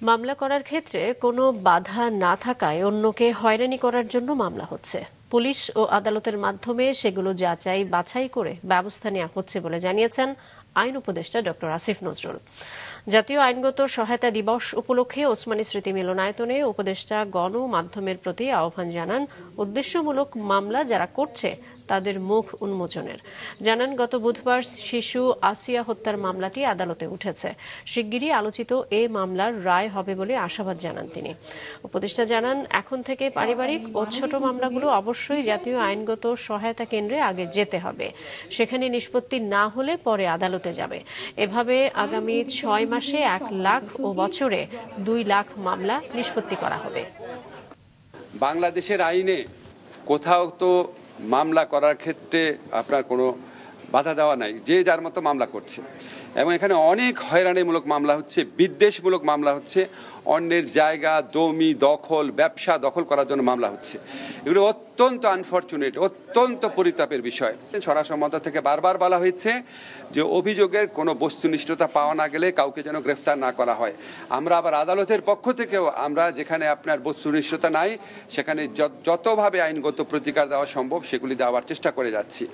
মামলা করার ক্ষেত্রে কোনো বাধা না থাকায় অন্যকে হয়রানি করার জন্য মামলা হচ্ছে। পুলিশ ও আদালতের মাধ্যমে সেগুলো যাচাই বাছাই করে ব্যবস্থা নেওয়া হচ্ছে বলে জানিয়েছেন আইন উপদেষ্টা ডক্টর আসিফ নজরুল। জাতীয় আইনগত সহায়তা দিবস উপলক্ষে ওসমানী স্মৃতি মিলনায়তনে উপদেষ্টা গণমাধ্যমের প্রতি আহ্বান জানান উদ্দেশ্যমূলক মামলা যারা করছে তাদের মুখ উন্মোচনের। জানান, গত বুধবার শিশু আসিয়া হত্যার মামলাটি আদালতে উঠেছে। শিগগিরই আলোচিত এ মামলার রায় হবে বলে আশাবাদ জানান তিনি। উপদেষ্টা জানান, এখন থেকে পারিবারিক ও ছোট মামলাগুলো অবশ্যই জাতীয় আইনগত সহায়তা কেন্দ্রে আগে যেতে হবে। সেখানে নিষ্পত্তি না হলে পরে আদালতে যাবে। এভাবে আগামী 6 মাসে 1 লাখ ও বছরে 2 লাখ মামলা নিষ্পত্তি করা হবে। বাংলাদেশের আইনে কোথাও তো মামলা করার ক্ষেত্রে আপনার কোনো বাধা দেওয়া নাই, যে যার মতো মামলা করছে। এবং এখানে অনেক হয়রানিমূলক মামলা হচ্ছে, বিদ্বেষমূলক মামলা হচ্ছে, অন্যের জায়গা জমি দখল ব্যবসা দখল করার জন্য মামলা হচ্ছে। এগুলো অত্যন্ত আনফরচুনেট, অত্যন্ত পরিতাপের বিষয়। স্বরাষ্ট্র থেকে বারবার বলা হয়েছে যে অভিযোগের কোনো বস্তুনিষ্ঠতা পাওয়া না গেলে কাউকে যেন গ্রেফতার না করা হয়। আমরা আবার আদালতের পক্ষ থেকেও আমরা যেখানে আপনার বস্তুনিষ্ঠতা নাই সেখানে যতভাবে আইনগত প্রতিকার দেওয়া সম্ভব সেগুলি দেওয়ার চেষ্টা করে যাচ্ছি।